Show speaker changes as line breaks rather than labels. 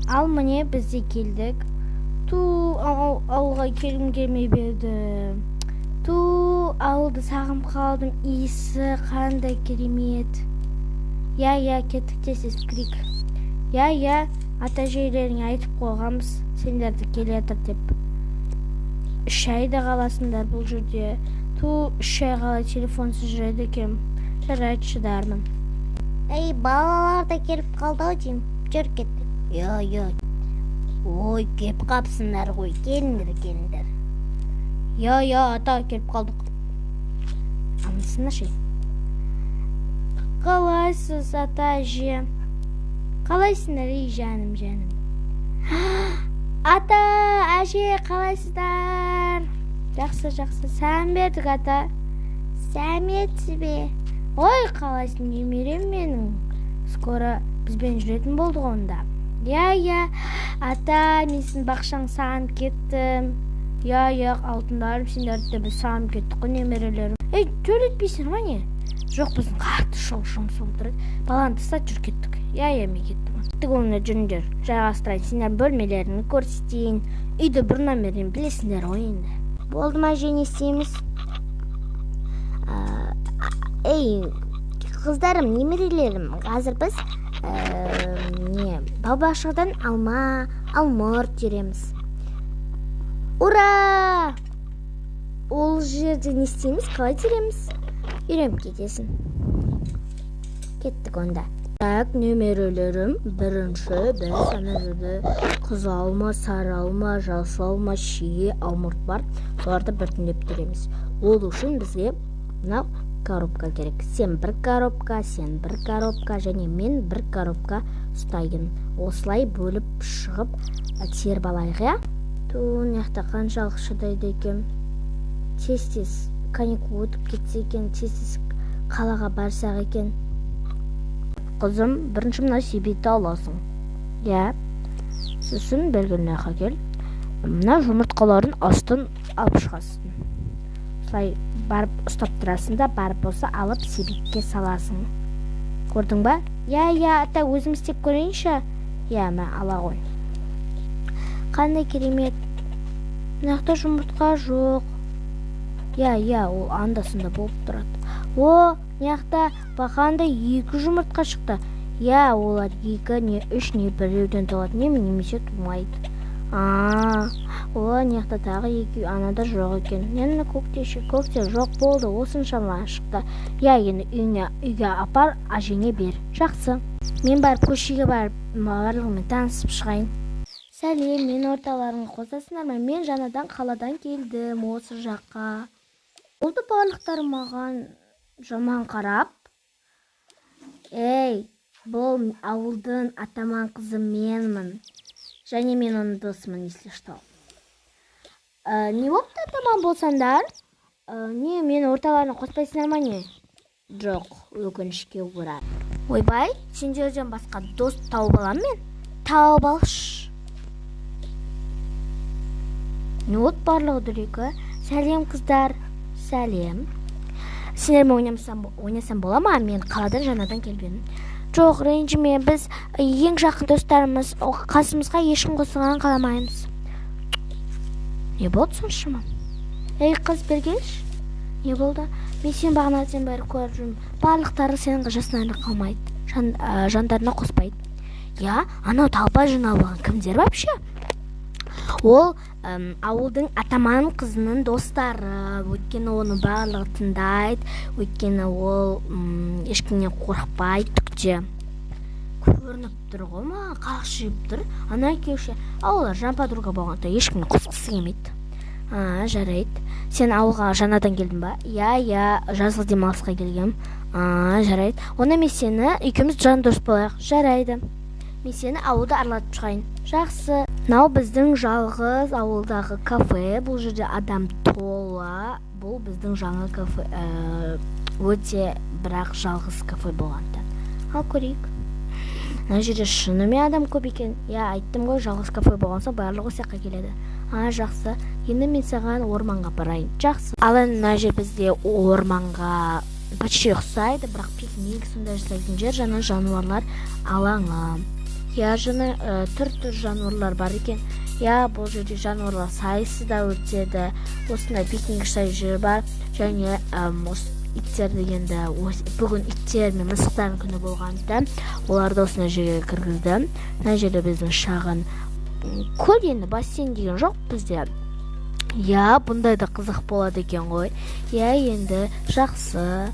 Ал міне біз де келдік. Ауылға келгім келмей берді. Ауылды сағым қалдым. Иісі қандай керемет. Я, кеттік тез кірейік. Я, ата-әжелеріңе айтып қойғанбыз, сендерді келе жатыр деп. 3 айда қаласыңдар бұл жерде. 3 ай қалай телефонсыз жүреді екен. Жарайды, шыдармын.
Ей, балалар да келіп қалды-ау деймін. Жүр кеттік. Йо. Ой, кеп қапсыңдар ғой. Келіңдер.
Йо, ата, келіп қалдық.
Амысына ше.
Қалайсыз, ата-әже? Қалайсыңдар, ей жаным. Ата, әже, қалайсыздар? Жақсы. Сәлем бердік, ата.
Сәметсіз бе?
Ой, қалайсың, немерем менің. Скоро бізбен жүретін болды онда. Я, ата, мен сіздің бақшаң сағынып кеттім. Я, алтындарым, сендерді біз сағынып кеттік қой, немерелерім. Ей, төлетпейсің ғой не? Жоқ, біздің қатты шоу-шоңсы отырды. Баланы тастап жүр кеттік. Я, мен кеттім. Тігіңді жүріңдер, жайғастырайын, сендер бөлмелеріңді көрсетейін. Үйді бір номерін білесіңдер ғой енді.
Болды ма, не істейміз? Ей, қыздарым, немерелерім, қазір біз бау-бақшадан алмұрт жүреміз. Ура! Ол жерде не істейміз, қалай жүреміз? Үйреніп кетесің. Кеттік онда.
Так, немерелерім, бірінші біз ана жерде қыз алма, сары алма, жасыл алма, шие, алмұрт бар. Соларды біртіндеп тереміз. Ол үшін бізге мынау коробка керек. Сен бір коробка, және мен бір коробка ұстайын. Осылай бөліп шығып теріп алайық, я? Яқта қаншалық шыдайды екен. Тез каникул өтіп кетсе екен, тез қалаға барсақ екен. Қызым, бірінші мына себетті аласың. Я, сосын белгілі наққа кел. Мына жұмыртқаларын астын алып шығасың. Солай барып ұстап тұрасың да, барып болса алып себетке саласың. Көрдің ба? Я, ата, өзім істеп көрейінші. Я, мә, ала ғой. Қандай керемет. Мынақта жұмыртқа жоқ. Я, ол андасында болып тұрады. О, мынақта бақандай 2 жұмыртқа шықты. Я, олар 2, не 3, не 1-ден туады, немесе тумайды. Олар мынақта тағы 2, анада жоқ екен. Енді көкте жоқ болды, осыншама шықты. Я, енді үйге апар, әжеңе бер. Жақсы. Мен барып көшеге барып барлығымен танысып шығайын. Сәлем, мен орталарыңа қосасыңдар ма? Мен жаңадан қаладан келдім осы жаққа. Болды барлықтары маған жаман қарап. Ей, бұл ауылдың атаман қызы менмін. Және мен оның досымын, если что. Не болыпты атаман болсаңдар? Не, мен орталарына қоспайсыңдар ма не? Жоқ, өкінішке орай. Ойбай, сендерден басқа дос тауып алам мен? Тауып алшы. Не от барлығы дүрекі? Сәлем қыздар. Сәлем. Сендермен ойнасам бола ма? Мен қаладан жаңадан келгенмін. Жоқ, ренжіме, біз ең жақын достарымыз, қасымызға ешкім қосылғанын қаламаймыз. Не болды соншама? Ей, қыз, бергеш? Не болды? Мен сен бағанатен бәрі көріп жүрмін. Барлықтары сенің жасынан қалмайды, жандарына қоспайды. Я, анау талпа жинап алған кімдер вообще? Ол ауылдың атаман қызының достары. Өйткені оны барлығы тыңдайды. Өйткені ол ешкімнен қорықпайды түкте. Көрініп тұр ғой ма? Қалшиып тұр. Ана екеуші. Олар жан подруга болғанда ешкімнен қосқысы келмейді. Жарайды. Сен ауылға жаңадан келдің ба? Я, жазғы демалысқа келгем. Жарайды. Онда мен сені екеуміз жан дос болайық. Жарайды. Мен сені ауылда аралатып шығайын. Жақсы. Мынау біздің жалғыз ауылдағы кафе. Бұл жерде адам тола. Бұл біздің жаңа кафе. Өте бірақ жалғыз кафе болғанда. Ал көрейік. Мына жерде шынымен адам көп екен. Я, айттым ғой, жалғыз кафе болғанса барлығы осаққа келеді. Жақсы. Енді мен саған орманға барайын. Жақсы. Ал енді мына жер бізде орманға почти ұқсайды, бірақ пикник сондай жасайтын жер, жаңа жануарлар алаңы. иә жана түр жануарлар бар екен. Иә, бұл жерде жануарлар сайысы да өтеді. Осындай пикник жері бар. Және иттер дегенде бүгін иттер мен мысықтардың күні болғандықтан оларды осындай жерге кіргізді. Мына жерде біздің шағын көл, енді бассейн деген жоқ бізде. Иә, бұндай да қызық болады екен ғой. Иә, енді жақсы.